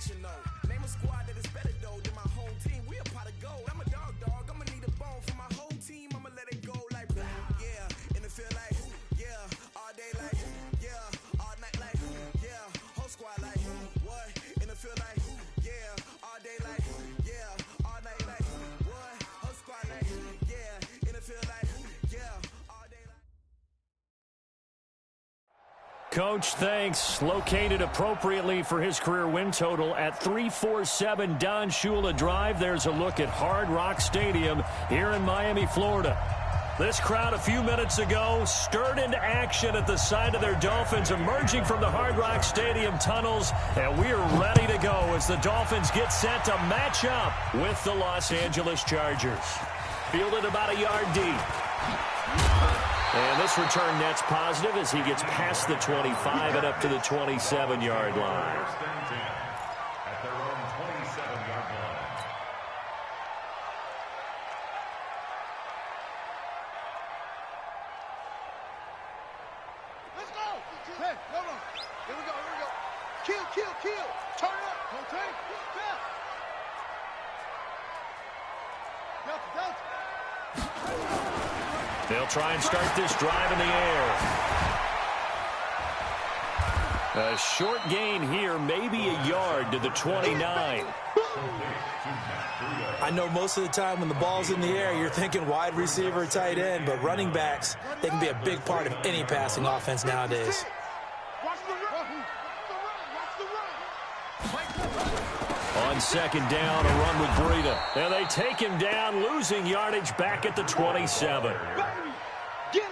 competition, though. Name a squad that is better, though, than my home team. We a pot of gold. I'm a dog. I'ma need a bone for my whole team. I'ma let it go like, yeah. In the field like, yeah. All day like, yeah. All night like, yeah. Whole squad like, what? In the field like, yeah. All day like, yeah. All night like, what? Whole squad like, yeah. In the field like, yeah. All day like. Coach, thanks. Located appropriately for his career win total at 347 Don Shula Drive. There's a look at Hard Rock Stadium here in Miami, Florida. This crowd a few minutes ago stirred into action at the side of their Dolphins emerging from the Hard Rock Stadium tunnels, and we are ready to go as the Dolphins get set to match up with the Los Angeles Chargers. Fielded about a yard deep. And this return net's positive as he gets past the 25 and up to the 27-yard line. At their own 27-yard line. Let's go! Hey, no. Here we go. Kill. Turn it up. Don't take. Delta. They'll try and start this drive in the air. A short gain here, maybe a yard to the 29. I know most of the time when the ball's in the air, you're thinking wide receiver, tight end, but running backs, they can be a big part of any passing offense nowadays. On second down, a run with Breida. And they take him down, losing yardage back at the 27.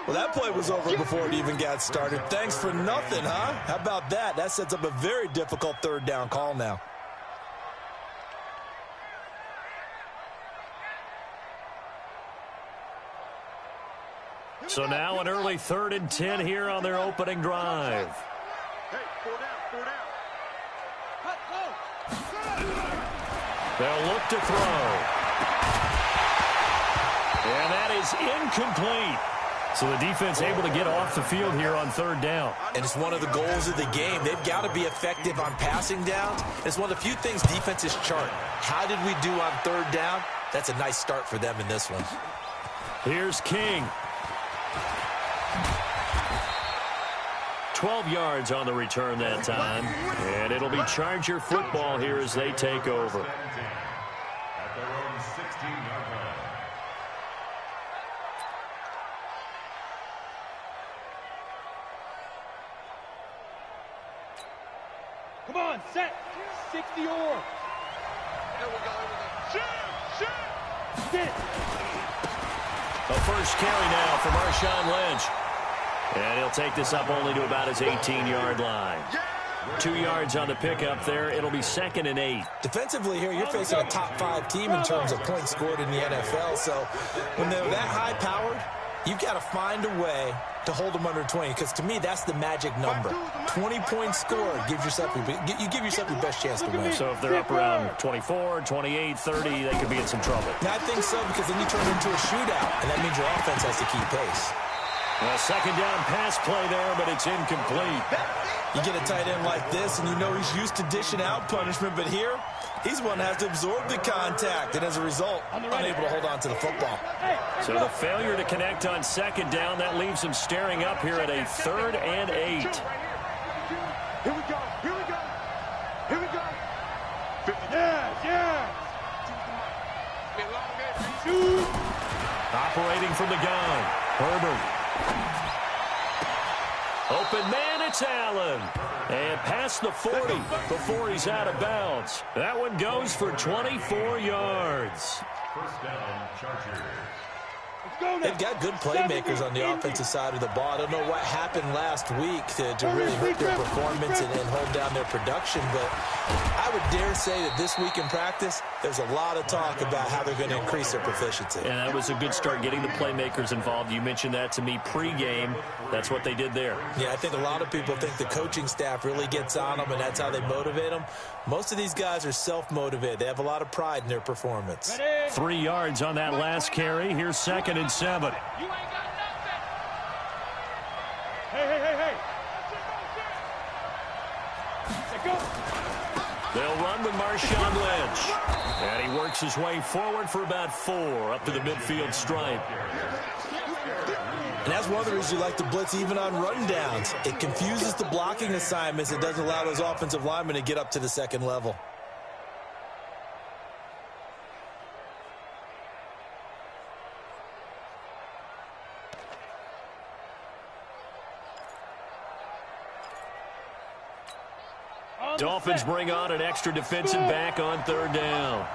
Well, that play was over before it even got started. Thanks for nothing, huh? How about that? That sets up a very difficult third down call now. So now an early 3rd and 10 here on their opening drive. Hey, 4 down. They'll look to throw. And that is incomplete. So the defense able to get off the field here on 3rd down. And it's one of the goals of the game. They've got to be effective on passing downs. It's one of the few things defenses chart. How did we do on 3rd down? That's a nice start for them in this one. Here's King. 12 yards on the return that time. And it'll be Charger football here as they take over. At their own 16-yard line. Come on, set. 60 or. Here we go. Shoot. Sit. A first carry now for Marshawn Lynch. And he'll take this up only to about his 18-yard line. 2 yards on the pickup there. It'll be 2nd and 8. Defensively here, you're facing a top-5 team in terms of points scored in the NFL. So when they're that high-powered, you've got to find a way to hold them under 20. Because to me, that's the magic number. 20-point score gives yourself you give yourself your best chance to win. So if they're up around 24, 28, 30, they could be in some trouble. I think so, because then you turn it into a shootout, and that means your offense has to keep pace. A second down pass play there, but it's incomplete. You get a tight end like this, and you know he's used to dishing out punishment, but here, he's one that has to absorb the contact, and as a result, unable to hold on to the football. So the failure to connect on second down, that leaves him staring up here at a 3rd and 8. Here we go. Yeah. Shoot. Operating from the gun, Herbert. Open man, it's Allen. And past the 40 before he's out of bounds. That one goes for 24 yards. First down, Chargers. They've got good playmakers on the offensive side of the ball. I don't know what happened last week to really hurt their performance and hold down their production, but I would dare say that this week in practice, there's a lot of talk about how they're going to increase their proficiency. And that was a good start, getting the playmakers involved. You mentioned that to me pregame. That's what they did there. Yeah, I think a lot of people think the coaching staff really gets on them, and that's how they motivate them. Most of these guys are self-motivated. They have a lot of pride in their performance. 3 yards on that last carry. Here's 2nd and 7. You ain't got nothing. Hey. Let's go. They'll run with Marshawn Lynch. And he works his way forward for about 4 up to the midfield stripe. And that's one of the reasons you like to blitz even on rundowns. It confuses the blocking assignments. It doesn't allow those offensive linemen to get up to the second level. Dolphins bring on an extra defensive back on 3rd down.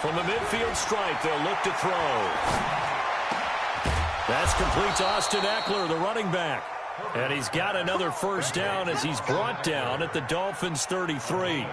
From the midfield stripe, they'll look to throw. That's complete to Austin Eckler, the running back. And he's got another first down as he's brought down at the Dolphins' 33.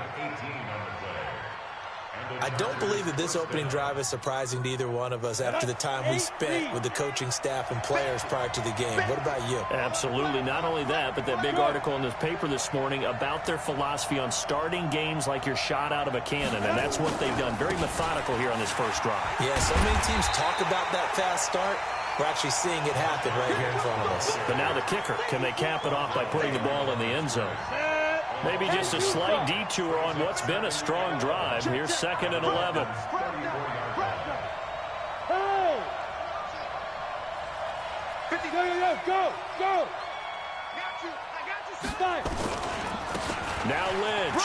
I don't believe that this opening drive is surprising to either one of us after the time we spent with the coaching staff and players prior to the game. What about you? Absolutely. Not only that, but that big article in the paper this morning about their philosophy on starting games like you're shot out of a cannon, and that's what they've done. Very methodical here on this first drive. Yeah, so many teams talk about that fast start. We're actually seeing it happen right here in front of us. But now the kicker, can they cap it off by putting the ball in the end zone? Maybe just a slight detour on what's been a strong drive. Here's 2nd and 11. Go! Now Lynch.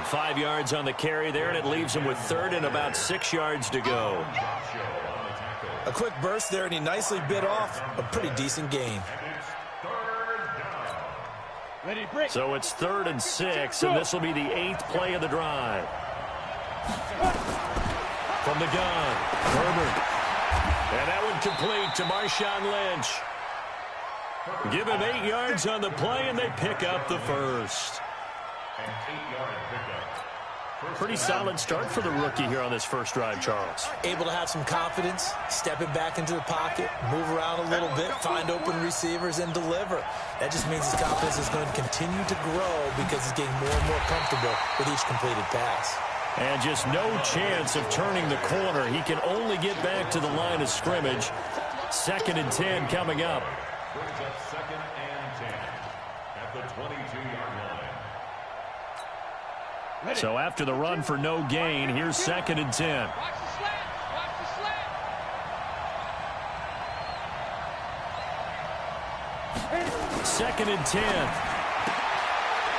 5 yards on the carry there, and it leaves him with 3rd and about 6 yards to go. A quick burst there, and he nicely bit off a pretty decent gain. So it's 3rd and 6, and this will be the 8th play of the drive. From the gun, Herbert. And that one complete to Marshawn Lynch. Give him 8 yards on the play, and they pick up the first. Pretty solid start for the rookie here on this first drive, Charles. Able to have some confidence, stepping back into the pocket, move around a little bit, find open receivers, and deliver. That just means his confidence is going to continue to grow because he's getting more and more comfortable with each completed pass. And just no chance of turning the corner. He can only get back to the line of scrimmage. 2nd and 10 coming up. Brings up 2nd and 10 at the 22-yard line. So after the run for no gain, here's 2nd and 10. Watch the slant! Watch the slant! 2nd and 10.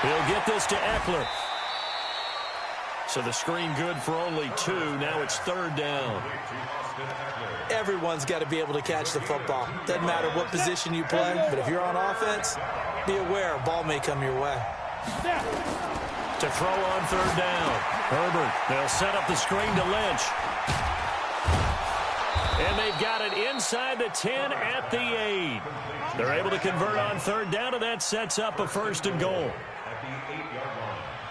He'll get this to Eckler. So the screen good for only 2. Now it's 3rd down. Everyone's got to be able to catch the football. Doesn't matter what position you play, but if you're on offense, be aware a ball may come your way. To throw on 3rd down. Herbert, they'll set up the screen to Lynch. And they've got it inside the 10 at the 8. They're able to convert on 3rd down, and that sets up a 1st and goal.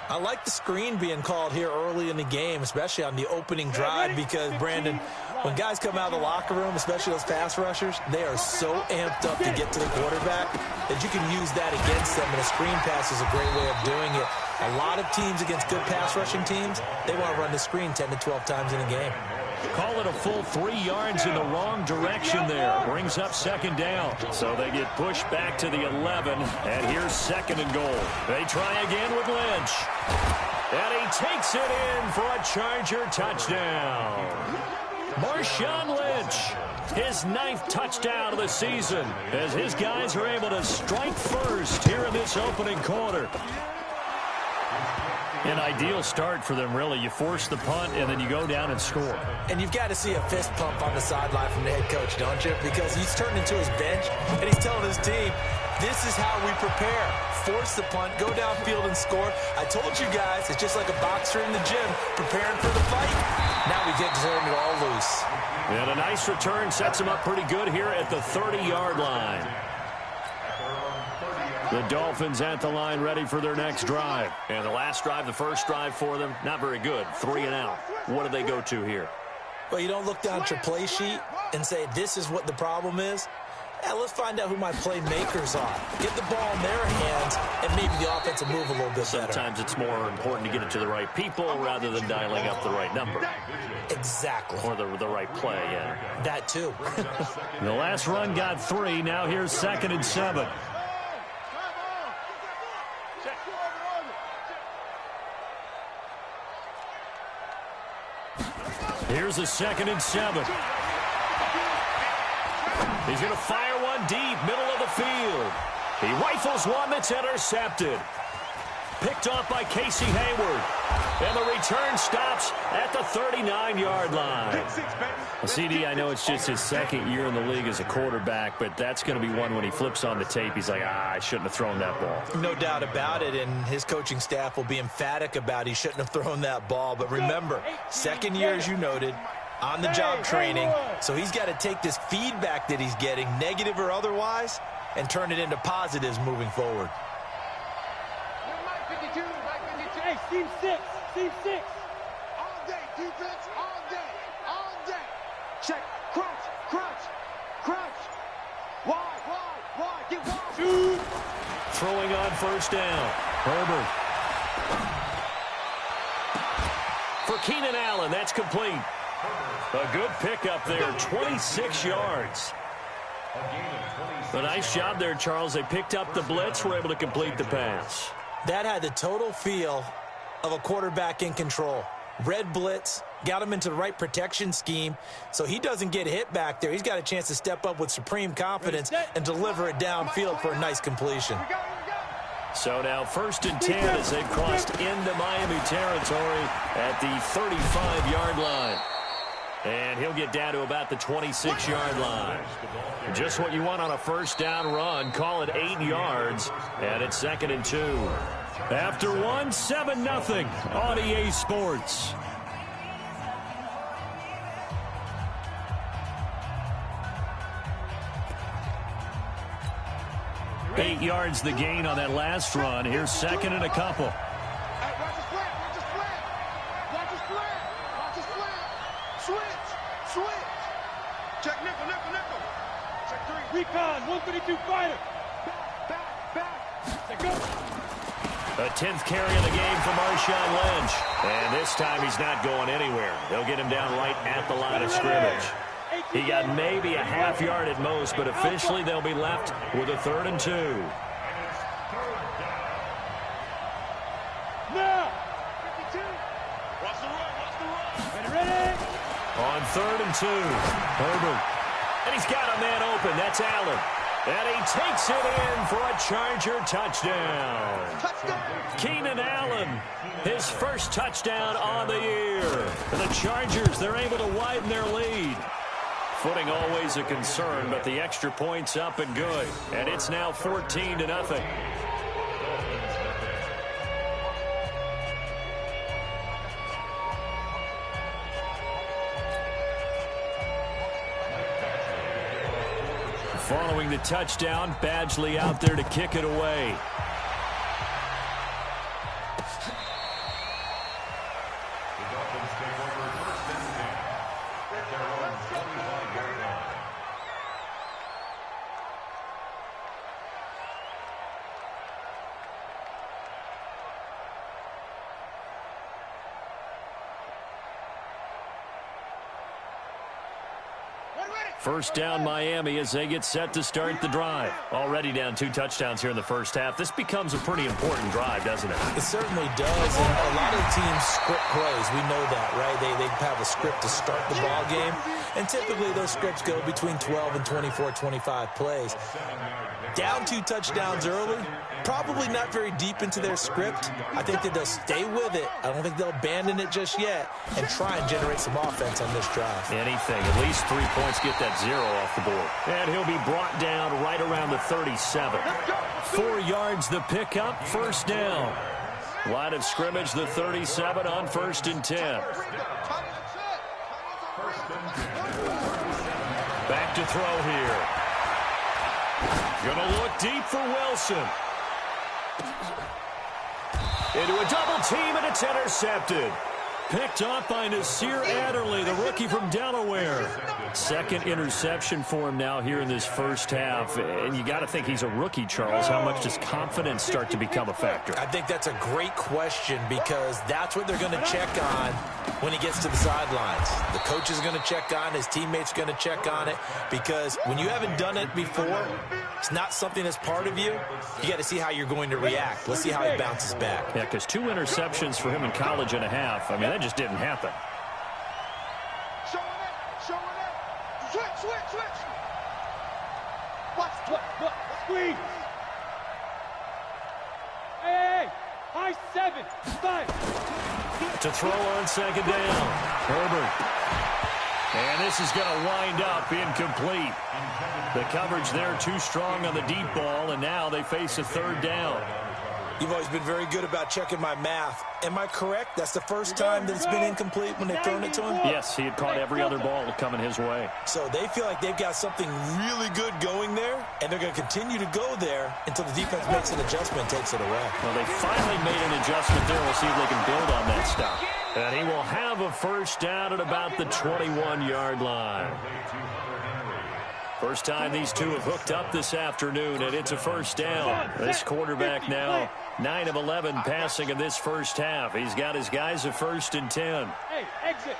I like the screen being called here early in the game, especially on the opening drive, because, Brandon, when guys come out of the locker room, especially those pass rushers, they are so amped up to get to the quarterback that you can use that against them, and a screen pass is a great way of doing it. A lot of teams against good pass rushing teams, they want to run the screen 10 to 12 times in a game. Call it a full 3 yards in the wrong direction there. Brings up 2nd down. So they get pushed back to the 11, and here's 2nd and goal. They try again with Lynch. And he takes it in for a Charger touchdown. Marshawn Lynch, his 9th touchdown of the season, as his guys are able to strike first here in this opening quarter. An ideal start for them, really. You force the punt, and then you go down and score. And you've got to see a fist pump on the sideline from the head coach, don't you? Because he's turned into his bench, and he's telling his team, this is how we prepare. Force the punt, go downfield and score. I told you guys, it's just like a boxer in the gym, preparing for the fight. Now we get to turn it all loose. And a nice return sets him up pretty good here at the 30-yard line. The Dolphins at the line ready for their next drive. And the last drive, the first drive for them, not very good. 3 and out. What do they go to here? Well, you don't look down at your play sheet and say, this is what the problem is. Yeah, let's find out who my playmakers are. Get the ball in their hands, and maybe the offense will move a little bit better. Sometimes it's more important to get it to the right people rather than dialing up the right number. Exactly. Or the right play, yeah. That too. The last run got 3. Now here's 2nd and 7. Here's a 2nd and 7. He's going to fire one deep, middle of the field. He rifles one that's intercepted. Picked off by Casey Hayward. And the return stops at the 39-yard line. CD, I know it's just his 2nd year in the league as a quarterback, but that's going to be one when he flips on the tape. He's like, I shouldn't have thrown that ball. No doubt about it, and his coaching staff will be emphatic about he shouldn't have thrown that ball. But remember, 2nd year, as you noted, on-the-job training. So he's got to take this feedback that he's getting, negative or otherwise, and turn it into positives moving forward. Hey, Team 6. Team 6. All day, defense, all day, all day. Check, crunch, crunch, crunch. Wide, get wide. Shoot. Throwing on 1st down. Herbert. For Keenan Allen, that's complete. A good pickup there, 26 yards. A nice job there, Charles. They picked up the blitz, were able to complete the pass. That had the total feel of a quarterback in control. Red blitz, got him into the right protection scheme, so he doesn't get hit back there. He's got a chance to step up with supreme confidence and deliver it downfield for a nice completion. So now 1st and 10 as they've crossed into Miami territory at the 35-yard line. And he'll get down to about the 26-yard line. Just what you want on a 1st down run. Call it 8 yards, and it's 2nd and 2. After 7-0 on EA Sports. Eight yards the gain on that last run. Here's 2nd and a couple. Hey, watch his flat, watch his flat. Watch his flat, watch his flat. Switch. Check nickel. Check 3. Recon, 152 fighter. Back. Say go. A 10th carry of the game for Marshawn Lynch. And this time he's not going anywhere. They'll get him down right at the line of scrimmage. He got maybe a half yard at most, but officially they'll be left with a 3rd and 2. Now. 52. Watch the run. Ready. On 3rd and 2, Herbert. And he's got a man open. That's Allen. And he takes it in for a Charger touchdown. Keenan Allen, his first touchdown on the year. And the Chargers, they're able to widen their lead. Footing always a concern, but the extra point's up and good. And it's now 14-0. Following the touchdown, Badgley out there to kick it away. First down Miami as they get set to start the drive. Already down 2 touchdowns here in the first half. This becomes a pretty important drive, doesn't it? It certainly does, and a lot of teams script plays. We know that, right? They have a script to start the ball game, and typically those scripts go between 12 and 24, 25 plays. Down 2 touchdowns early, probably not very deep into their script. I think that they'll stay with it. I don't think they'll abandon it just yet and try and generate some offense on this drive. Anything, at least 3 points, get that 0 off the board. And he'll be brought down right around the 37. 4 yards the pickup, first down. Line of scrimmage, the 37 on 1st and 10. Back to throw here. Gonna look deep for Wilson. Into a double team, and it's intercepted. Picked off by Nasir Adderley, the rookie from Delaware. Second interception for him now here in this first half. And you got to think he's a rookie, Charles. How much does confidence start to become a factor? I think that's a great question because that's what they're going to check on when he gets to the sidelines. The coach is going to check on, his teammates are going to check on it because when you haven't done it before, it's not something that's part of you. You got to see how you're going to react. Let's see how he bounces back. Yeah, because 2 interceptions for him in college and a half. I mean, that just didn't happen. Squeeze. Hey, high 7, 5. To throw on second down. Herbert. And this is going to wind up incomplete. The coverage there too strong on the deep ball, and now they face a third down. You've always been very good about checking my math. Am I correct? That's the first time that it's been incomplete when they've thrown it to him? Yes, he had caught every other ball coming his way. So they feel like they've got something really good going there, and they're going to continue to go there until the defense makes an adjustment and takes it away. Well, they finally made an adjustment there. We'll see if they can build on that stuff. And he will have a first down at about the 21-yard line. First time these two have hooked up this afternoon, and it's a first down. This quarterback now 9 of 11 passing in this first half. He's got his guys at 1st and 10. Hey, exit.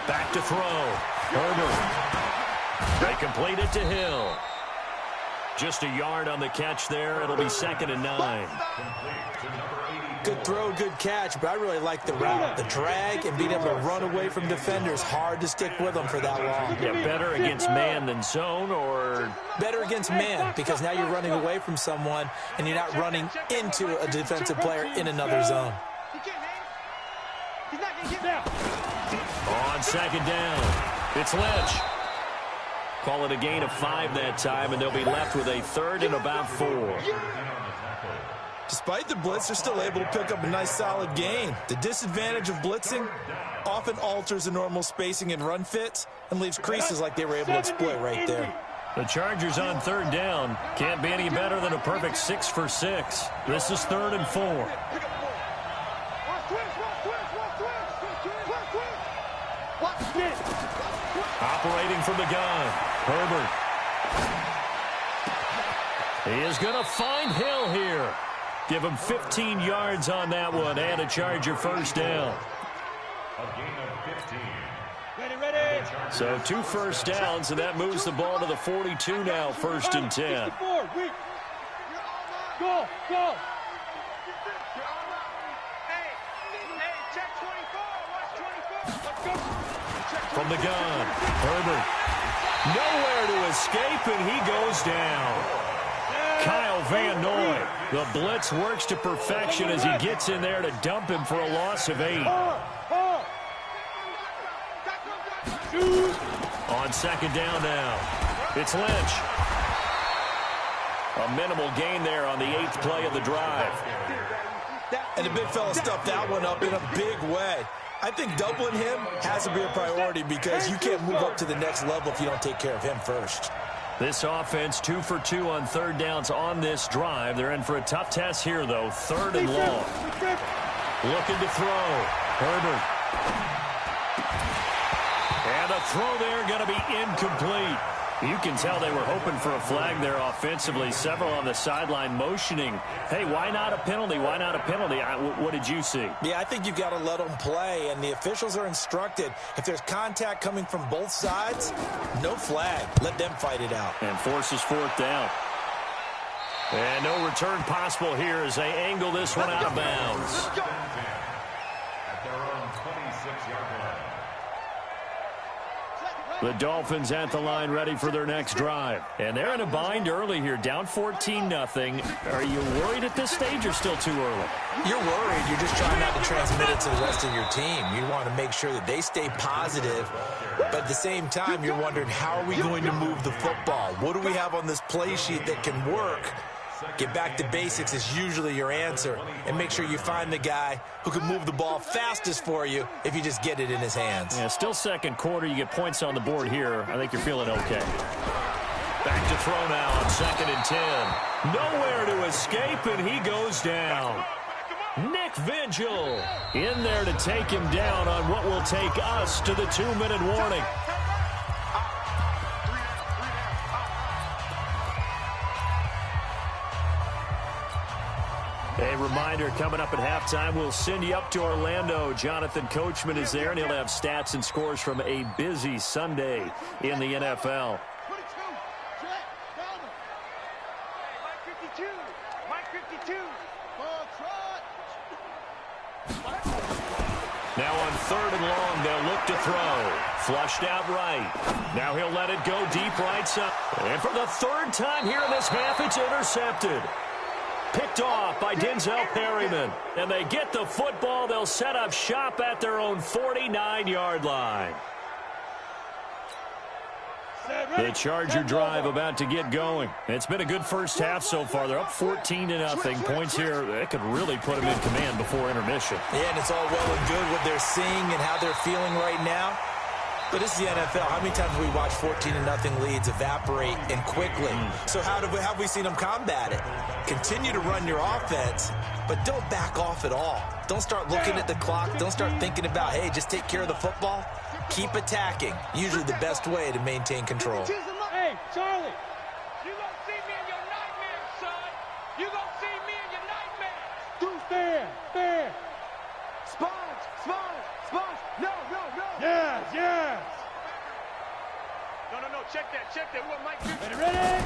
Back to throw. Herbert. They complete it to Hill. Just a yard on the catch there. It'll be 2nd and 9. Good throw, good catch, but I really like the route. The drag and being able to run away from defenders, hard to stick with them for that long. Yeah, better against man than zone, or? Better against man, because now you're running away from someone and you're not running into a defensive player in another zone. On second down, it's Lynch. Call it a gain of 5 that time, and they'll be left with a 3rd and about 4. Despite the blitz, they're still able to pick up a nice, solid gain. The disadvantage of blitzing often alters the normal spacing and run fits and leaves creases like they were able to exploit right there. The Chargers on 3rd down. Can't be any better than a perfect 6 for 6. This is 3rd and 4. Operating from the gun, Herbert. He is going to find Hill here. Give him 15 yards on that one and a Charger first down. Ready. So 2 first downs, and that moves the ball to the 42 now, 1st and 10. Go. From the gun, Herbert. Nowhere to escape, and he goes down. Kyle Van Noy. The blitz works to perfection as he gets in there to dump him for a loss of 8. On second down now, it's Lynch. A minimal gain there on the 8th play of the drive. And the big fella stuffed that one up in a big way. I think doubling him has to be a priority because you can't move up to the next level if you don't take care of him first. This offense 2 for 2 on 3rd downs on this drive. They're in for a tough test here, though. 3rd and long. Looking to throw. Herbert. And a throw there going to be incomplete. You can tell they were hoping for a flag there offensively. Several on the sideline motioning, hey, why not a penalty? Why not a penalty? What did you see? Yeah, I think you've got to let them play, and the officials are instructed. If there's contact coming from both sides, no flag. Let them fight it out. And forces 4th down. And no return possible here as they angle this one out of bounds. At their own 26-yard line. The Dolphins at the line ready for their next drive. And they're in a bind early here, down 14-0. Are you worried at this stage or still too early? You're worried. You're just trying not to transmit it to the rest of your team. You want to make sure that they stay positive. But at the same time, you're wondering, how are we going to move the football? What do we have on this play sheet that can work? Get back to basics is usually your answer. And make sure you find the guy who can move the ball fastest for you if you just get it in his hands. Yeah, still second quarter. You get points on the board here. I think you're feeling okay. Back to throw now on 2nd and 10. Nowhere to escape, and he goes down. Nick Vigil in there to take him down on what will take us to the 2-minute warning. A reminder, coming up at halftime, we'll send you up to Orlando. Jonathan Coachman is there, and he'll have stats and scores from a busy Sunday in the NFL. Now on 3rd and long, they'll look to throw. Flushed out right. Now he'll let it go deep right side. And for the 3rd time here in this half, it's intercepted. Picked off by Denzel Perryman. And they get the football. They'll set up shop at their own 49-yard line. The Charger drive about to get going. It's been a good first half so far. They're up 14-0. Points here, that could really put them in command before intermission. Yeah, and it's all well and good what they're seeing and how they're feeling right now. But this is the NFL. How many times have we watched 14-0 leads evaporate and quickly? So how have we seen them combat it? Continue to run your offense, but don't back off at all. Don't start looking at the clock. Don't start thinking about, hey, just take care of the football. Keep attacking. Usually the best way to maintain control. Hey, Charlie. You gonna see me in your nightmares, son. You gonna see me in your nightmares. Fair. Sponge. No. Yes. No. Check that. What Mike do? Ready?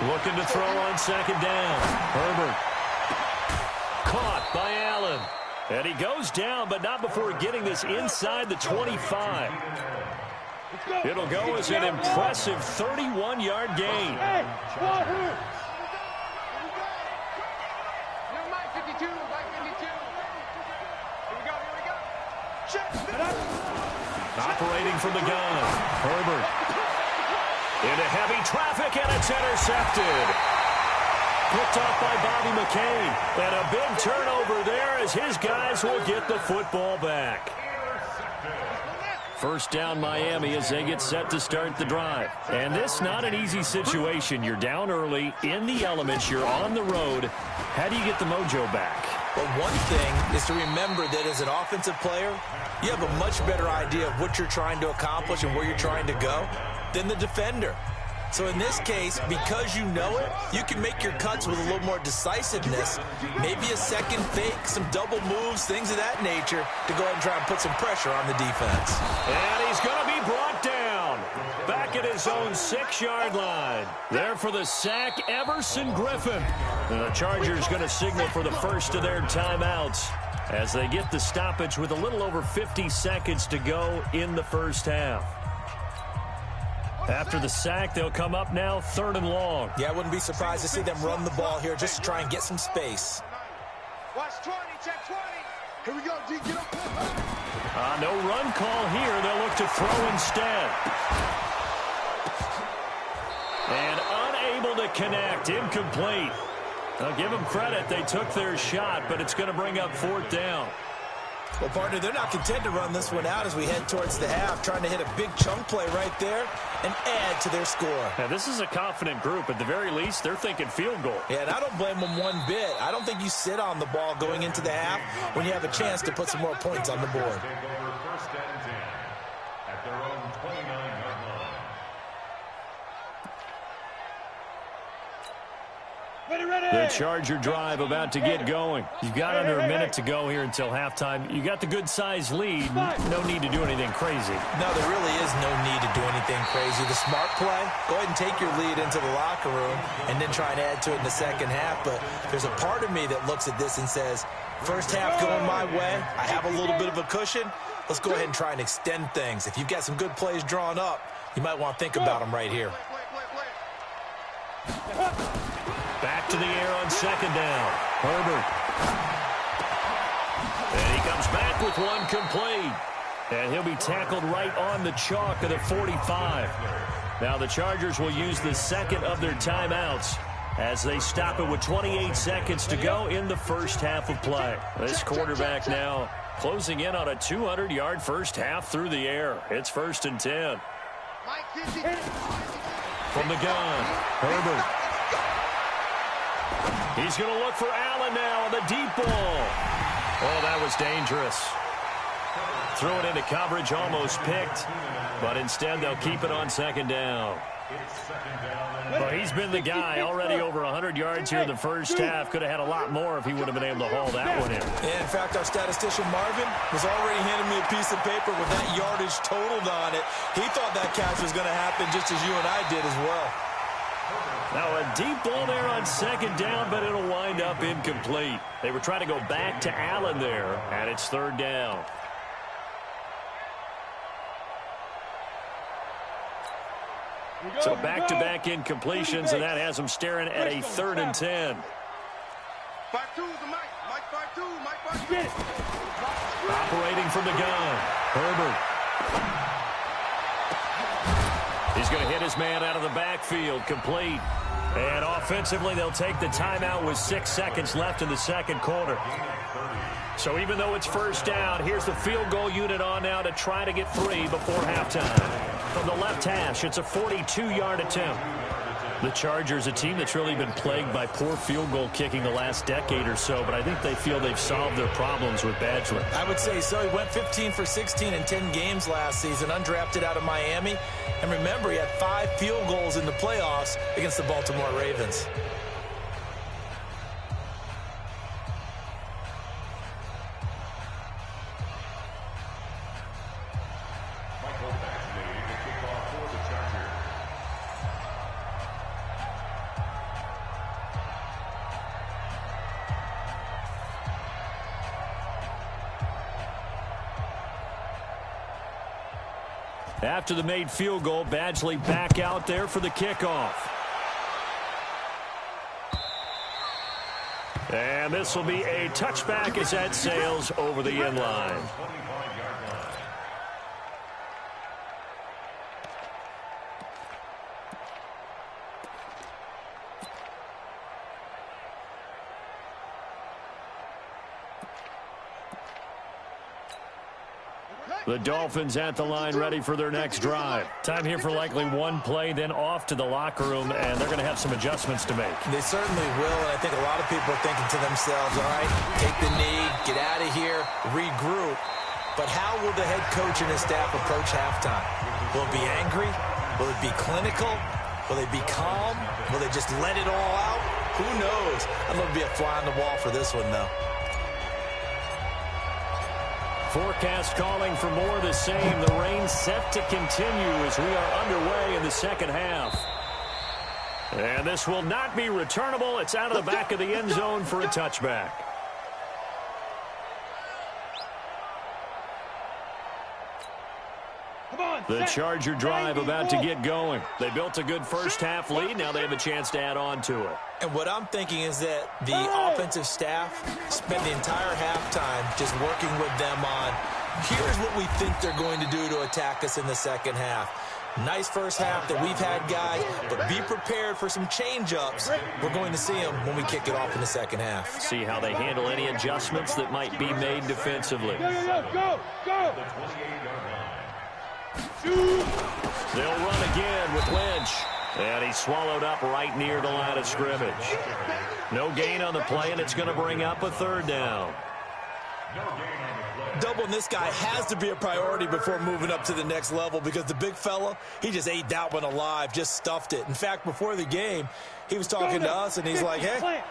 Looking to throw on 2nd down. Herbert. Caught by Allen. And he goes down, but not before getting this inside the 25. It'll go as an impressive 31-yard gain. Hey, Wahoo! Mike 52. Here we go. Check. Operating from the gun. Herbert. Into heavy traffic, and it's intercepted. Picked off by Bobby McCain. And a big turnover there as his guys will get the football back. First down Miami as they get set to start the drive. And this not an easy situation. You're down early, in the elements, you're on the road. How do you get the mojo back? Well, one thing is to remember that as an offensive player, you have a much better idea of what you're trying to accomplish and where you're trying to go than the defender. So in this case, because you know it, you can make your cuts with a little more decisiveness, maybe a second fake, some double moves, things of that nature, to go ahead and try and put some pressure on the defense. And he's going to be brought down. Back at his own 6-yard line. There for the sack, Everson Griffin. And the Chargers going to signal for the first of their timeouts as they get the stoppage with a little over 50 seconds to go in the first half. After the sack, they'll come up now 3rd and long. Yeah, I wouldn't be surprised to see them run the ball here just to try and get some space. Watch 20, check 20. Here we go, D, get up. No run call here. They'll look to throw instead. And unable to connect. Incomplete. I'll give them credit. They took their shot, but it's going to bring up 4th down. Well, partner, they're not content to run this one out as we head towards the half, trying to hit a big chunk play right there and add to their score. Now, this is a confident group. At the very least, they're thinking field goal. Yeah, and I don't blame them one bit. I don't think you sit on the ball going into the half when you have a chance to put some more points on the board. Take over 1st and 10 at their own 29-yard line. The Charger drive about to get going. You've got under a minute to go here until halftime. You got the good-sized lead. No need to do anything crazy. No, there really is no need to do anything crazy. The smart play, go ahead and take your lead into the locker room and then try and add to it in the second half. But there's a part of me that looks at this and says, first half going my way, I have a little bit of a cushion. Let's go ahead and try and extend things. If you've got some good plays drawn up, you might want to think about them right here. Back to the air on 2nd down. Herbert. And he comes back with one complete. And he'll be tackled right on the chalk of the 45. Now the Chargers will use the second of their timeouts as they stop it with 28 seconds to go in the first half of play. This quarterback now closing in on a 200-yard first half through the air. It's 1st and 10. From the gun, Herbert. He's going to look for Allen now on the deep ball. Oh, that was dangerous. Threw it into coverage, almost picked. But instead, they'll keep it on 2nd down. Well, he's been the guy already over 100 yards here in the first half. Could have had a lot more if he would have been able to haul that one in. Yeah, in fact, our statistician Marvin was already handing me a piece of paper with that yardage totaled on it. He thought that catch was going to happen just as you and I did as well. Now a deep ball there on 2nd down, but it'll wind up incomplete. They were trying to go back to Allen there, and it's 3rd down. So back-to-back incompletions, and that has them staring at a 3rd and 10. 5-2 the Mike 5-2, Mike 5-2. Operating from the gun, Herbert. He's going to hit his man out of the backfield, complete. And offensively, they'll take the timeout with 6 seconds left in the second quarter. So even though it's first down, here's the field goal unit on now to try to get 3 before halftime. From the left hash, it's a 42-yard attempt. The Chargers, a team that's really been plagued by poor field goal kicking the last decade or so, but I think they feel they've solved their problems with Badgley. I would say so. He went 15 for 16 in 10 games last season, undrafted out of Miami. And remember, he had 5 field goals in the playoffs against the Baltimore Ravens. After the made field goal, Badgley back out there for the kickoff. And this will be a touchback as that sails over the end line. The Dolphins at the line ready for their next drive. Time here for likely one play, then off to the locker room, and they're going to have some adjustments to make. They certainly will, and I think a lot of people are thinking to themselves, all right, take the knee, get out of here, regroup. But how will the head coach and his staff approach halftime? Will it be angry? Will it be clinical? Will they be calm? Will they just let it all out? Who knows? I'm going to be a fly on the wall for this one, though. Forecast calling for more of the same. The rain set to continue as we are underway in the second half. And this will not be returnable. It's out of the back of the end zone for a touchback. The Charger drive about to get going. They built a good first half lead. Now they have a chance to add on to it. And what I'm thinking is that the offensive staff spent the entire halftime just working with them on, here's what we think they're going to do to attack us in the second half. Nice first half that we've had, guys, but be prepared for some change-ups. We're going to see them when we kick it off in the second half. See how they handle any adjustments that might be made defensively. Go! They'll run again with Lynch. And he's swallowed up right near the line of scrimmage. No gain on the play, and it's going to bring up a 3rd down. Doubling this guy has to be a priority before moving up to the next level because the big fella, he just ate that one alive, just stuffed it. In fact, before the game, he was talking to us, and he's like, hey,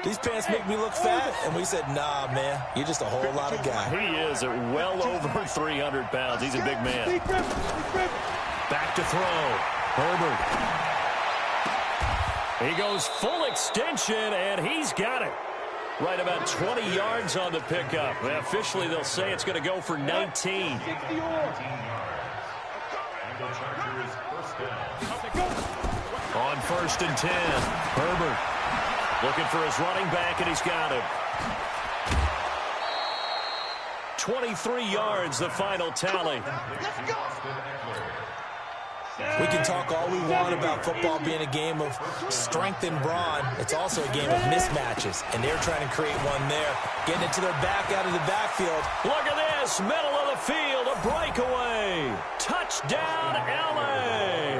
these pants make me look fat. And we said, nah, man, you're just a whole lot of guy. He is at well over 300 pounds. He's a big man. Back to throw. Herbert. He goes full extension, and he's got it. Right about 20 yards on the pickup. And officially, they'll say it's going to go for 19. On 1st and 10, Herbert looking for his running back, and he's got him. 23 yards, the final tally. We can talk all we want about football being a game of strength and brawn. It's also a game of mismatches, and they're trying to create one there. Getting it to their back out of the backfield. Look at this, middle of the field, a breakaway. Touchdown, L.A.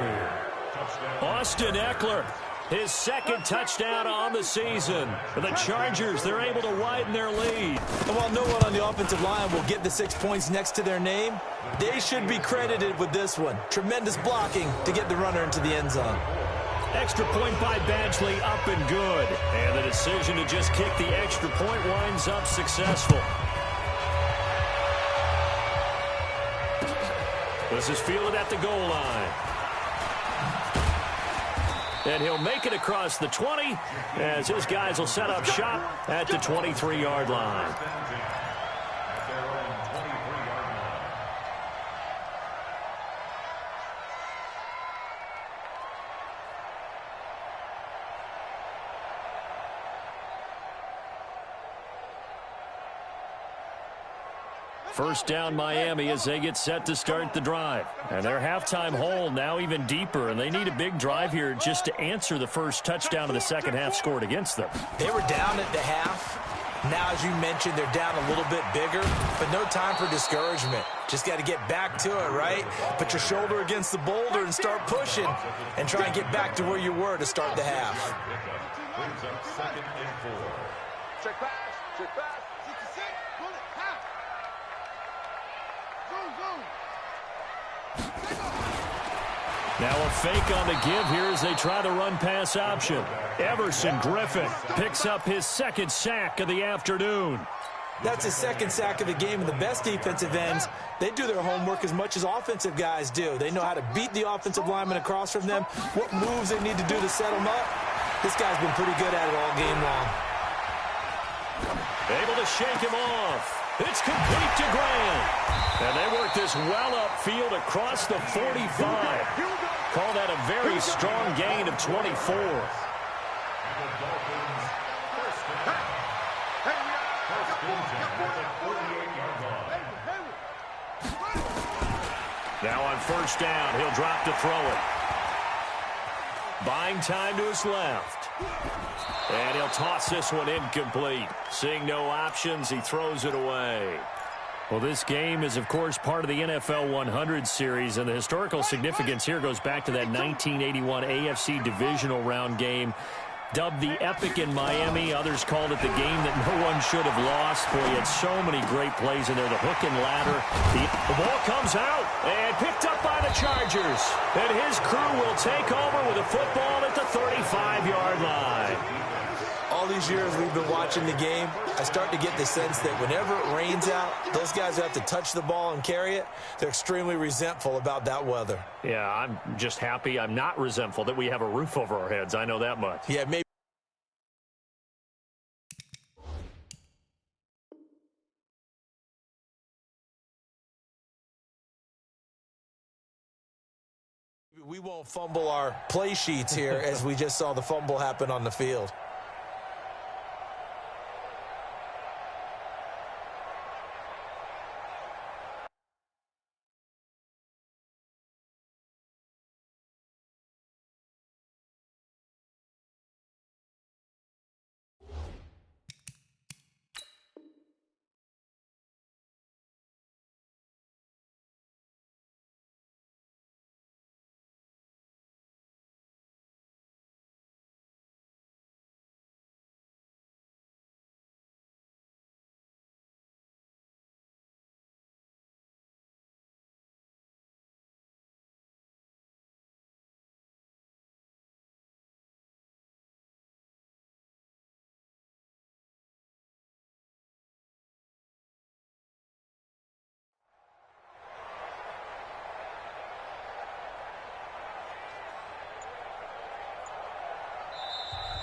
Austin Eckler, his 2nd touchdown on the season. For the Chargers, they're able to widen their lead. And while no one on the offensive line will get the 6 points next to their name, they should be credited with this one. Tremendous blocking to get the runner into the end zone. Extra point by Badgley, up and good. And the decision to just kick the extra point winds up successful. This is fielded at the goal line. And he'll make it across the 20 as his guys will set up shop at the 23-yard line. First down Miami as they get set to start the drive. And their halftime hole now even deeper, and they need a big drive here just to answer the first touchdown of the second half scored against them. They were down at the half. Now, as you mentioned, they're down a little bit bigger, but no time for discouragement. Just got to get back to it, right? Put your shoulder against the boulder and start pushing and try and get back to where you were to start the half. Brings up 2nd and 4. Check pass. Check pass. 66. Pull it. Half. Zoom. Now a fake on the give here as they try the run-pass option. Everson Griffin picks up his second sack of the afternoon. That's his second sack of the game, and the best defensive ends, they do their homework as much as offensive guys do. They know how to beat the offensive lineman across from them, what moves they need to do to set them up. This guy's been pretty good at it all game long. Able to shake him off. It's complete to Graham. And they work this well upfield across the 45. Call that a very strong gain of 24. Now on first down, he'll drop to throw it. Buying time to his left. And he'll toss this one incomplete. Seeing no options, he throws it away. Well, this game is, of course, part of the NFL 100 series, and the historical significance here goes back to that 1981 AFC divisional round game. Dubbed the Epic in Miami. Others called it the game that no one should have lost. Boy, he had so many great plays in there. The hook and ladder. The ball comes out and picked up by the Chargers. And his crew will take over with a football at the 35-yard line. All these years we've been watching the game, I start to get the sense that whenever it rains out, those guys who have to touch the ball and carry it, they're extremely resentful about that weather. Yeah, I'm just happy I'm not resentful that we have a roof over our heads. I know that much. Yeah, maybe. We won't fumble our play sheets here as we just saw the fumble happen on the field.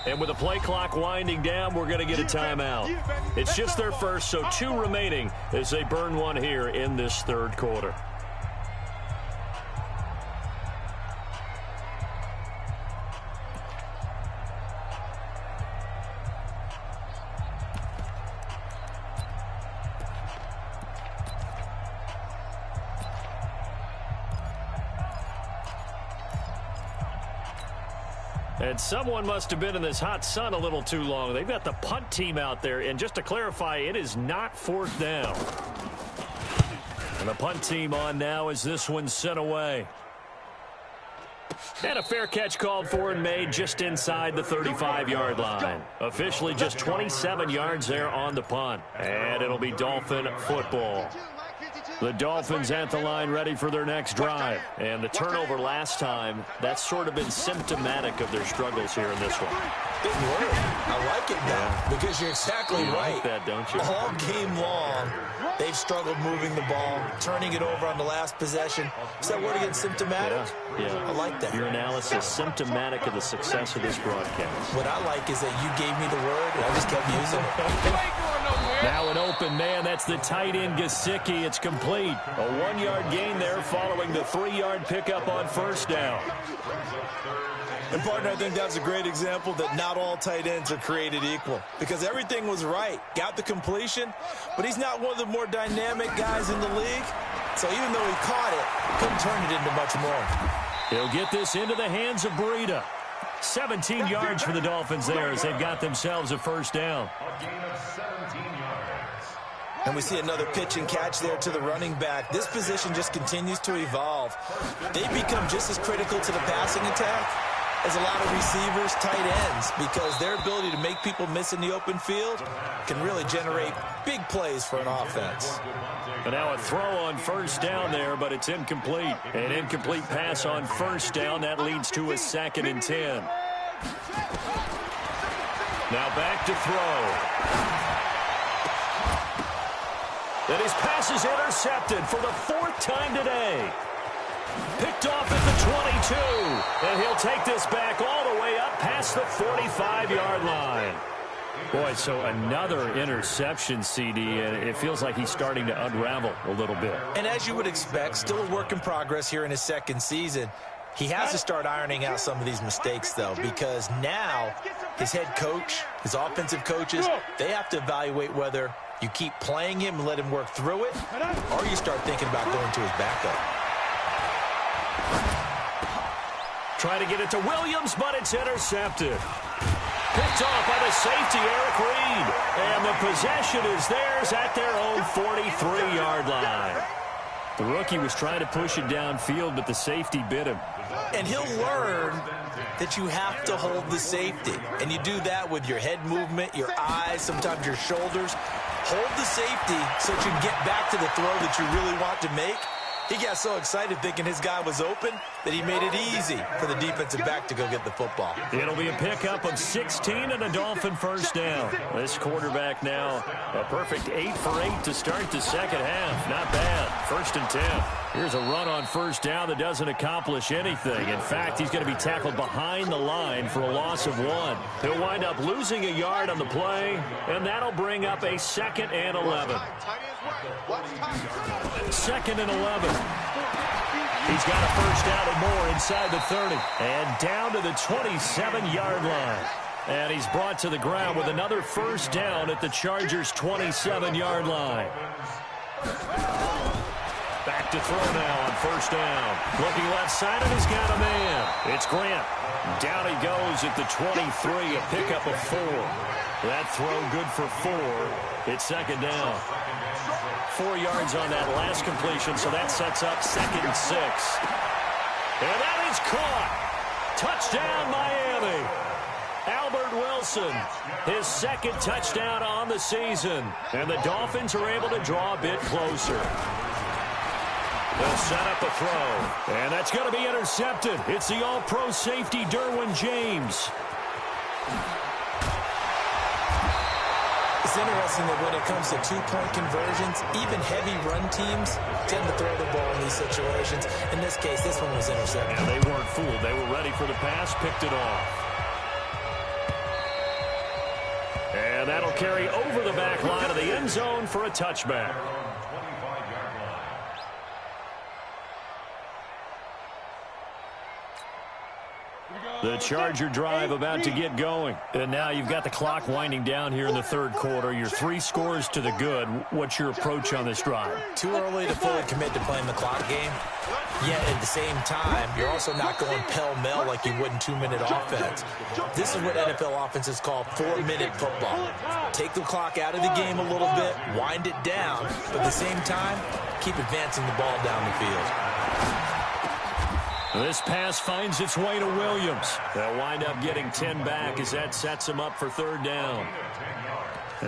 And with the play clock winding down, we're going to get a timeout. It's just their first, so 2 remaining as they burn one here in this third quarter. And someone must have been in this hot sun a little too long. They've got the punt team out there. And just to clarify, it is not 4th down. And the punt team on now as this one's sent away. And a fair catch called for and made just inside the 35-yard line. Officially just 27 yards there on the punt. And it'll be Dolphin football. The Dolphins at the line ready for their next drive. And the turnover last time, that's sort of been symptomatic of their struggles here in this one. It worked. I like it now because you're exactly right. Like that, don't you? All game long, they've struggled moving the ball, turning it over on the last possession. Is that word again, symptomatic? Yeah. I like that. Your analysis, symptomatic of the success of this broadcast. What I like is that you gave me the word, and I just kept using it. Now an open man. That's the tight end, Gesicki. It's complete. A 1-yard gain there following the 3-yard pickup on first down. And, partner, I think that's a great example that not all tight ends are created equal because everything was right. Got the completion, but he's not one of the more dynamic guys in the league. So even though he caught it, couldn't turn it into much more. He'll get this into the hands of Breida. 17 yards for the Dolphins there as they've got themselves a first down. A gain of 17 yards. And we see another pitch and catch there to the running back. This position just continues to evolve. They become just as critical to the passing attack as a lot of receivers, tight ends, because their ability to make people miss in the open field can really generate big plays for an offense. And now a throw on first down there, but it's incomplete. An incomplete pass on first down. That leads to a 2nd and 10. Now back to throw. And his pass is intercepted for the 4th time today. Picked off at the 22. And he'll take this back all the way up past the 45-yard line. Boy, so another interception, CD, and it feels like he's starting to unravel a little bit. And as you would expect, still a work in progress here in his 2nd season. He has to start ironing out some of these mistakes, though, because now his head coach, his offensive coaches, they have to evaluate whether you keep playing him and let him work through it, or you start thinking about going to his backup. Try to get it to Williams, but it's intercepted. Picked off by the safety, Eric Reed. And the possession is theirs at their own 43-yard line. The rookie was trying to push it downfield, but the safety bit him. And he'll learn that you have to hold the safety. And you do that with your head movement, your eyes, sometimes your shoulders. Hold the safety so that you can get back to the throw that you really want to make. He got so excited thinking his guy was open that he made it easy for the defensive back to go get the football. It'll be a pickup of 16 and a Dolphin first down. This quarterback now a perfect 8 for 8 to start the second half. Not bad. 1st and 10. Here's a run on first down that doesn't accomplish anything. In fact, he's going to be tackled behind the line for a loss of 1. He'll wind up losing a yard on the play, and that'll bring up a 2nd and 11. 2nd and 11. He's got a first down and more inside the 30. And down to the 27-yard line. And he's brought to the ground with another first down at the Chargers' 27-yard line. Back to throw now on first down. Looking left side, and he's got a man. It's Grant. Down he goes at the 23, a pickup of 4. That throw good for 4. It's 2nd down. 4 yards on that last completion, so that sets up 2nd and 6. And that is caught. Touchdown, Miami. Albert Wilson, his 2nd touchdown on the season. And the Dolphins are able to draw a bit closer. They'll set up a throw. And that's going to be intercepted. It's the all-pro safety, Derwin James. It's interesting that when it comes to 2-point conversions, even heavy run teams tend to throw the ball in these situations. In this case, this one was intercepted. And they weren't fooled. They were ready for the pass, picked it off. And that'll carry over the back line of the end zone for a touchback. The Charger drive about to get going. And now you've got the clock winding down here in the 3rd quarter. You're 3 scores to the good. What's your approach on this drive? Too early to fully commit to playing the clock game. Yet at the same time, you're also not going pell-mell like you would in 2-minute offense. This is what NFL offenses call 4-minute football. Take the clock out of the game a little bit, wind it down, but at the same time, keep advancing the ball down the field. This pass finds its way to Williams. They'll wind up getting 10 back as that sets him up for 3rd down.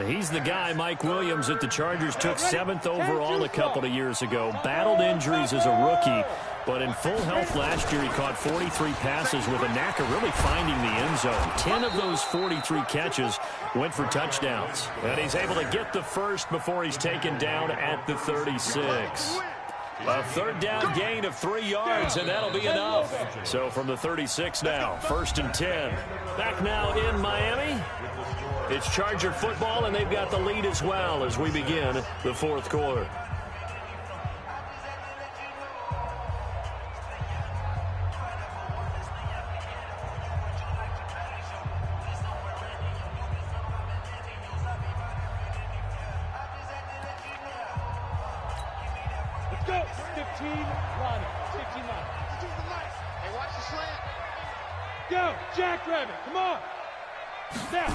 He's the guy, Mike Williams, that the Chargers took 7th overall a couple of years ago. Battled injuries as a rookie, but in full health last year, he caught 43 passes with a knack of really finding the end zone. 10 of those 43 catches went for touchdowns. And he's able to get the first before he's taken down at the 36. A 3rd down gain of 3 yards, and that'll be enough. So from the 36 now, 1st and 10. Back now in Miami. It's Charger football, and they've got the lead as well as we begin the fourth quarter. Let's go. 15 line. 15 line. Hey, watch the slant. Go. Jackrabbit. Come on. Now.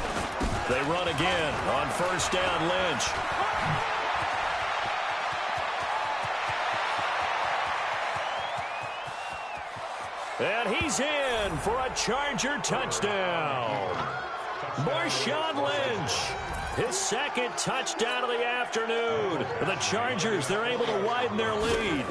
They run again on first down. Lynch. And he's in for a Charger touchdown. Marshawn Lynch, his second touchdown of the afternoon. The Chargers, they're able to widen their lead.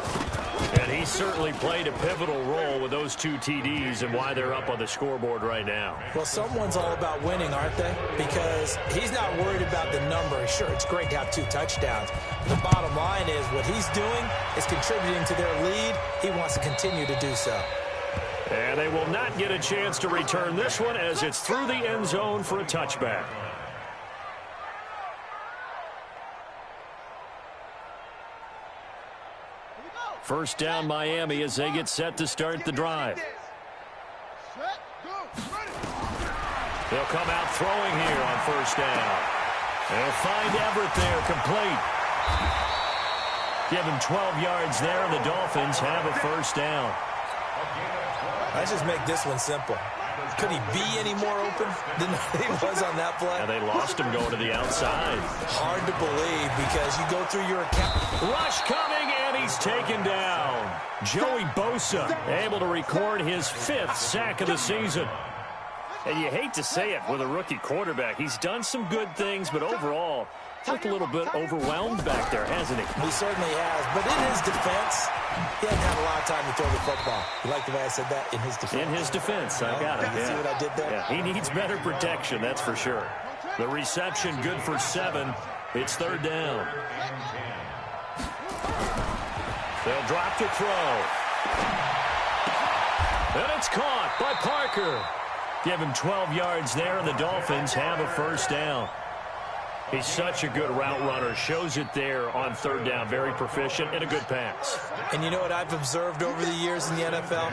And he certainly played a pivotal role with those 2 TDs and why they're up on the scoreboard right now. Well, someone's all about winning, aren't they? Because he's not worried about the number. Sure, it's great to have 2 touchdowns. The bottom line is what he's doing is contributing to their lead. He wants to continue to do so. And they will not get a chance to return this one as it's through the end zone for a touchback. First down, Miami, as they get set to start the drive. They'll come out throwing here on first down. They'll find Everett there, complete. Give him 12 yards there, and the Dolphins have a first down. Let's just make this one simple. Could he be any more open than he was on that play? And they lost him going to the outside. Hard to believe because you go through your account. Rush coming, and he's taken down. Joey Bosa able to record his 5th sack of the season. And you hate to say it with a rookie quarterback. He's done some good things, but overall, looked a little bit overwhelmed back there, hasn't he? He certainly has. But in his defense, he hasn't had a lot of time to throw the football. You like the way I said that? In his defense. In his defense, I got it. You see what I did there? Yeah, he needs better protection, that's for sure. The reception good for 7. It's third down. They'll drop to throw. And it's caught by Parker. Give him 12 yards there, and the Dolphins have a first down. He's such a good route runner. Shows it there on third down. Very proficient and a good pass. And you know what I've observed over the years in the NFL?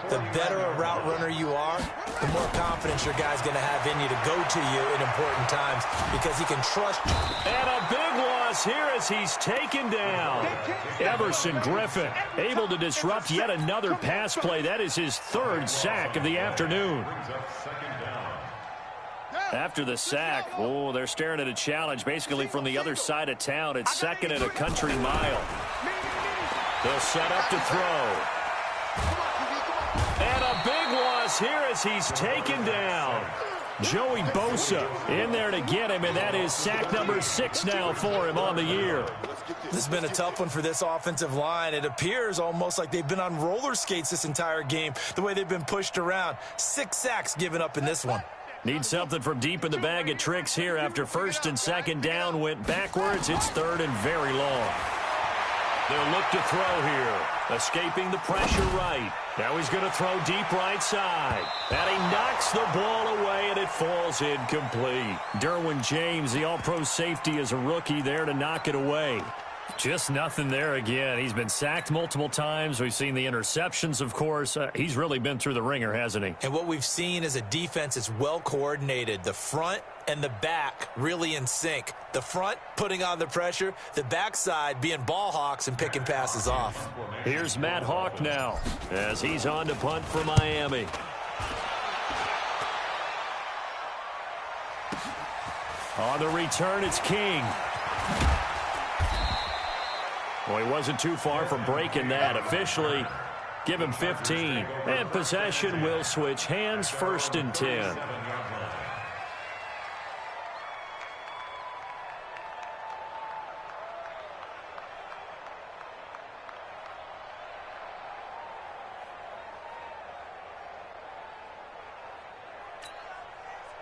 The better a route runner you are, the more confidence your guy's going to have in you to go to you in important times because he can trust you. And a big loss here as he's taken down. Everson Griffin able to disrupt yet another pass play. That is his 3rd sack of the afternoon. After the sack, oh, they're staring at a challenge basically from the other side of town. It's second and a country mile. They'll set up to throw. And a big loss here as he's taken down. Joey Bosa in there to get him, and that is sack number 6 now for him on the year. This has been a tough one for this offensive line. It appears almost like they've been on roller skates this entire game, the way they've been pushed around. 6 sacks given up in this one. Need something from deep in the bag of tricks here after first and second down went backwards. It's third and very long. They'll look to throw here. Escaping the pressure right. Now he's going to throw deep right side. And he knocks the ball away, and it falls incomplete. Derwin James, the all-pro safety, is a rookie there to knock it away. Just nothing there again. He's been sacked multiple times. We've seen the interceptions, of course. He's really been through the ringer, hasn't he? And what we've seen is a defense that's well coordinated. The front and the back really in sync. The front putting on the pressure, the backside being ball hawks and picking passes off. Here's Matt Hawk now as he's on to punt for Miami. On the return, it's King. Well, he wasn't too far from breaking that. Officially, give him 15. And possession will switch hands, 1st and 10.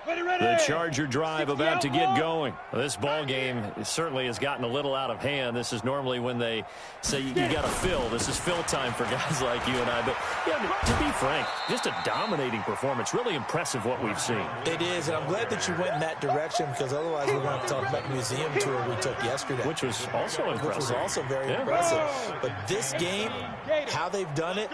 The Charger drive about to get going. This ball game certainly has gotten a little out of hand. This is normally when they say you got to fill. This is fill time for guys like you and I. But yeah, to be frank, just a dominating performance. Really impressive what we've seen. It is, and I'm glad that you went in that direction because otherwise we're going to talk about the museum tour we took yesterday. Which was also impressive. Which was also very impressive. But this game, how they've done it,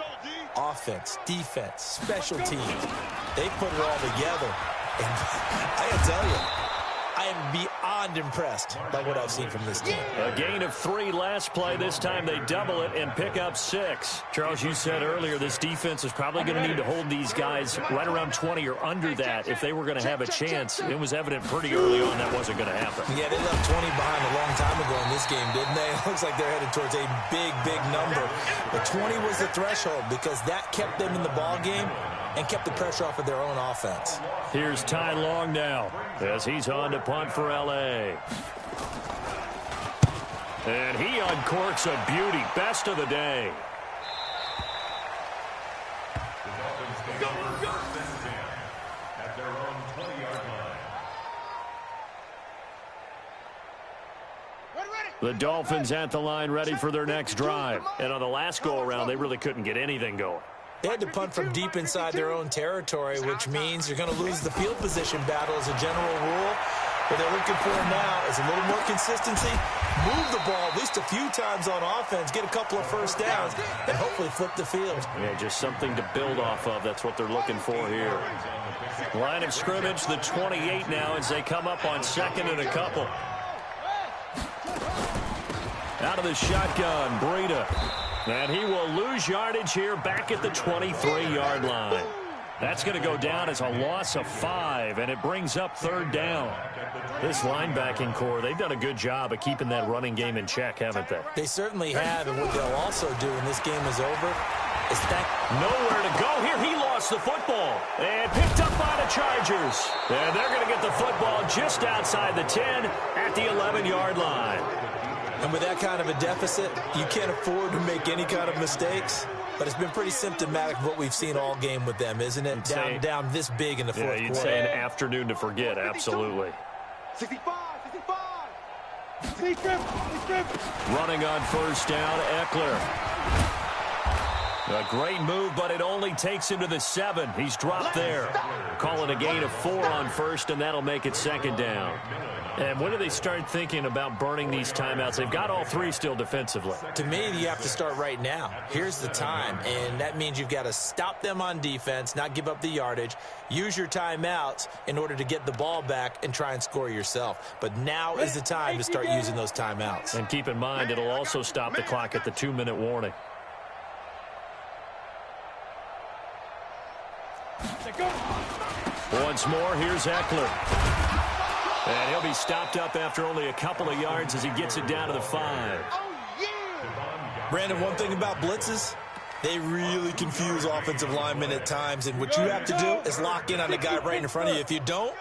offense, defense, special teams, they put it all together. And I gotta tell you, I am beyond impressed by what I've seen from this team. A gain of 3 last play. This time they double it and pick up 6. Charles, you said earlier this defense is probably going to need to hold these guys right around 20 or under that if they were going to have a chance. It was evident pretty early on that wasn't going to happen. Yeah, they left 20 behind a long time ago in this game, didn't they? It looks like they're headed towards a big, big number. But 20 was the threshold because that kept them in the ball game and kept the pressure off of their own offense. Here's Ty Long now as he's on to punt for L.A. And he uncorks a beauty. Best of the day. At their own 20-yard line. The Dolphins at the line ready for their next drive. And on the last go-around, they really couldn't get anything going. They had to punt from deep inside their own territory, which means you're going to lose the field position battle as a general rule. What they're looking for now is a little more consistency, move the ball at least a few times on offense, get a couple of first downs, and hopefully flip the field. Yeah, just something to build off of. That's what they're looking for here. Line of scrimmage, the 28 now as they come up on 2nd and a couple. Out of the shotgun, Breida. And he will lose yardage here back at the 23-yard line. That's going to go down as a loss of 5, and it brings up 3rd down. This linebacking core, they've done a good job of keeping that running game in check, haven't they? They certainly have, and what they'll also do when this game is over is that nowhere to go here. He lost the football and picked up by the Chargers. And they're going to get the football just outside the 10 at the 11-yard line. And with that kind of a deficit, you can't afford to make any kind of mistakes. But it's been pretty symptomatic of what we've seen all game with them, isn't it? Down this big in the fourth quarter. Yeah, you'd say an afternoon to forget, absolutely. 65, 65. Running on 1st down, Eckler. A great move, but it only takes him to the 7. He's dropped there. Call it a gain of 4 on 1st, and that'll make it 2nd down. And when do they start thinking about burning these timeouts? They've got all 3 still defensively. To me, you have to start right now. Here's the time, and that means you've got to stop them on defense, not give up the yardage, use your timeouts in order to get the ball back and try and score yourself. But now is the time to start using those timeouts. And keep in mind, it'll also stop the clock at the 2-minute warning. Once more, here's Eckler. And he'll be stopped up after only a couple of yards as he gets it down to the 5. Brandon, one thing about blitzes, they really confuse offensive linemen at times. And what you have to do is lock in on the guy right in front of you. If you don't,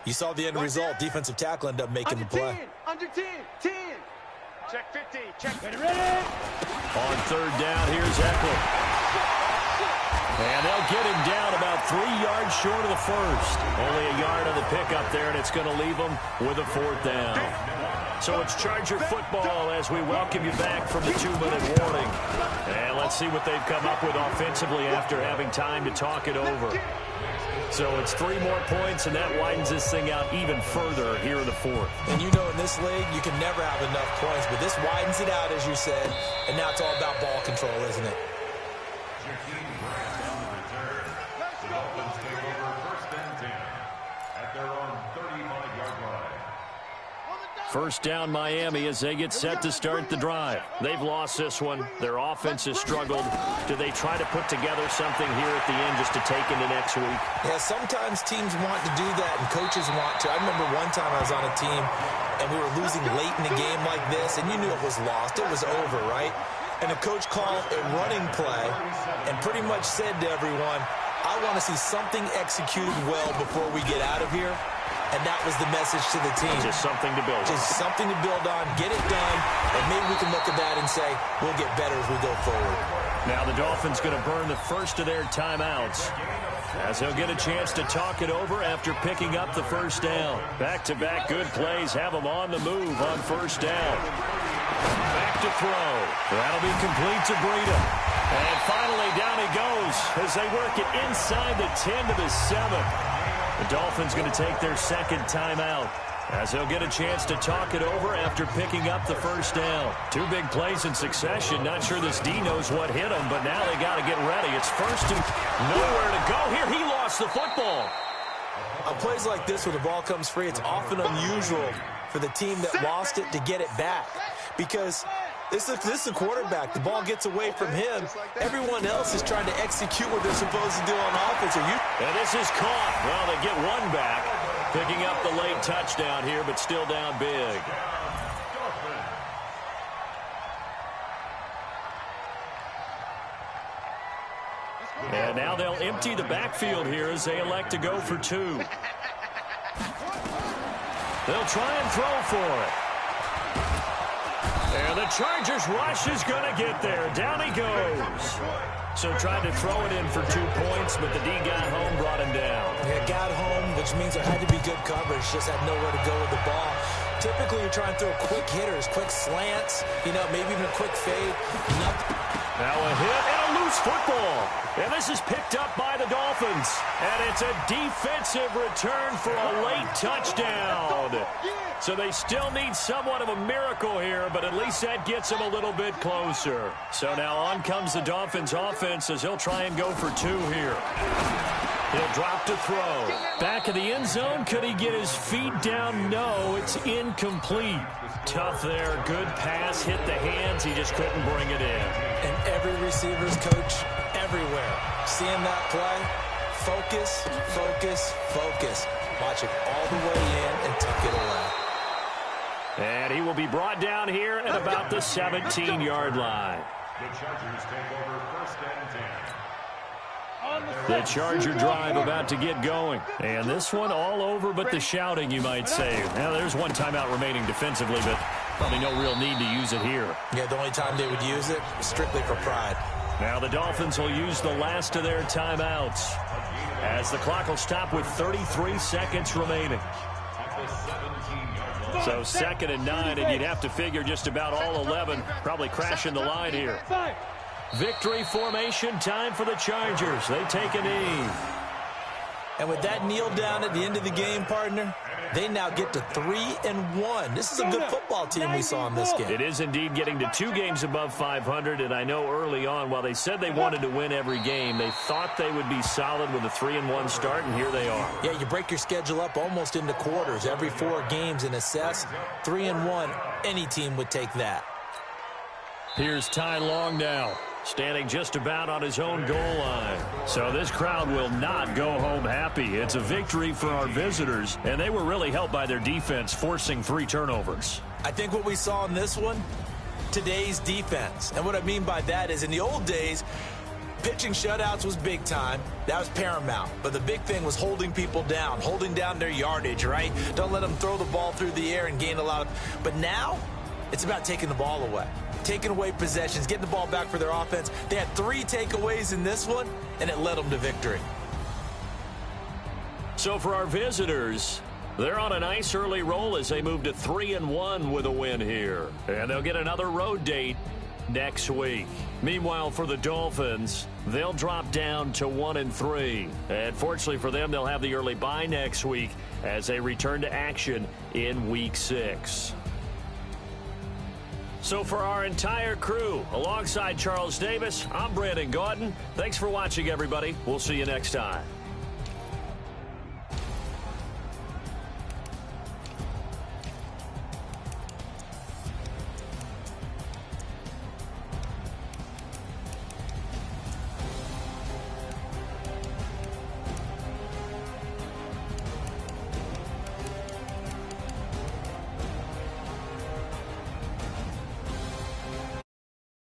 you saw the end result. Defensive tackle ended up making the play. Under 10, 10. Check 50, check. Ready. On 3rd down, here's Eckler. And they'll get him down about 3 yards short of the 1st. Only a yard on the pickup there, and it's going to leave them with a 4th down. So it's Charger football as we welcome you back from the 2-minute warning. And let's see what they've come up with offensively after having time to talk it over. So it's 3 more points, and that widens this thing out even further here in the 4th. And you know in this league, you can never have enough points, but this widens it out, as you said, and now it's all about ball control, isn't it? First down, Miami, as they get set to start the drive. They've lost this one. Their offense has struggled. Do they try to put together something here at the end just to take into next week? Yeah, sometimes teams want to do that, and coaches want to. I remember one time I was on a team, and we were losing late in a game like this, and you knew it was lost. It was over, right? And the coach called a running play and pretty much said to everyone, I want to see something executed well before we get out of here. And that was the message to the team. Just something to build on. Just something to build on, get it done, and maybe we can look at that and say, we'll get better as we go forward. Now the Dolphins going to burn the first of their timeouts. as he'll get a chance to talk it over after picking up the first down. Back-to-back good plays have him on the move on first down. Back to throw. That'll be complete to Breida. And finally down he goes as they work it inside the 10 to the 7. The Dolphins going to take their second timeout, as they'll get a chance to talk it over after picking up the first down. Two big plays in succession. Not sure this D knows what hit him, but now they got to get ready. It's first and nowhere to go. Here, he lost the football. On plays like this where the ball comes free, it's often unusual for the team that lost it to get it back, because this is a quarterback. The ball gets away from him. Everyone else is trying to execute what they're supposed to do on offense. And this is caught. Well, they get one back. Picking up the late touchdown here, but still down big. And now they'll empty the backfield here as they elect to go for two. They'll try and throw for it. And the Chargers rush is going to get there. Down he goes. So tried to throw it in for 2 points, but the D got home, brought him down. Yeah, got home, which means there had to be good coverage. Just had nowhere to go with the ball. Typically, you're trying to throw quick hitters, quick slants, maybe even a quick fade. Nothing. Now a hit and a loose football. And this is picked up by the Dolphins. And it's a defensive return for a late touchdown. So they still need somewhat of a miracle here, but at least that gets them a little bit closer. So now on comes the Dolphins offense as they'll try and go for two here. He'll drop to throw. Back in the end zone. Could he get his feet down? No, it's incomplete. Tough there. Good pass. Hit the hands. He just couldn't bring it in. And every receiver's coach everywhere. Seeing that play, focus, focus, focus. Watch it all the way in and tuck it away. And he will be brought down here at about the 17-yard line. The Chargers take over first and 10. The Charger drive about to get going. And this one all over but the shouting, you might say. Now, there's one timeout remaining defensively, but probably no real need to use it here. Yeah, the only time they would use it was strictly for pride. Now the Dolphins will use the last of their timeouts, as the clock will stop with 33 seconds remaining. So 2nd and 9, and you'd have to figure just about all 11 probably crashing the line here. Victory formation time for the Chargers. They take a knee. And with that kneel down at the end of the game, partner, they now get to 3-1. This is a good football team we saw in this game. It is indeed getting to 2 games above 500, and I know early on, while they said they wanted to win every game, they thought they would be solid with a 3-1 start, and here they are. Yeah, you break your schedule up almost into quarters, every 4 games, and assess 3-1. Any team would take that. Here's Ty Long now, standing just about on his own goal line. So this crowd will not go home happy. It's a victory for our visitors, and they were really helped by their defense, forcing 3 turnovers. I think what we saw in this one, today's defense. And what I mean by that is in the old days, pitching shutouts was big time. That was paramount. But the big thing was holding people down, holding down their yardage, right? Don't let them throw the ball through the air and gain a lot of... But now, it's about taking the ball away. Taking away possessions, getting the ball back for their offense. They had 3 takeaways in this one, and it led them to victory. So for our visitors, they're on a nice early roll as they move to 3-1 with a win here. And they'll get another road date next week. Meanwhile, for the Dolphins, they'll drop down to 1-3. And fortunately for them, they'll have the early bye next week as they return to action in Week 6. So for our entire crew, alongside Charles Davis, I'm Brandon Gaudin. Thanks for watching, everybody. We'll see you next time.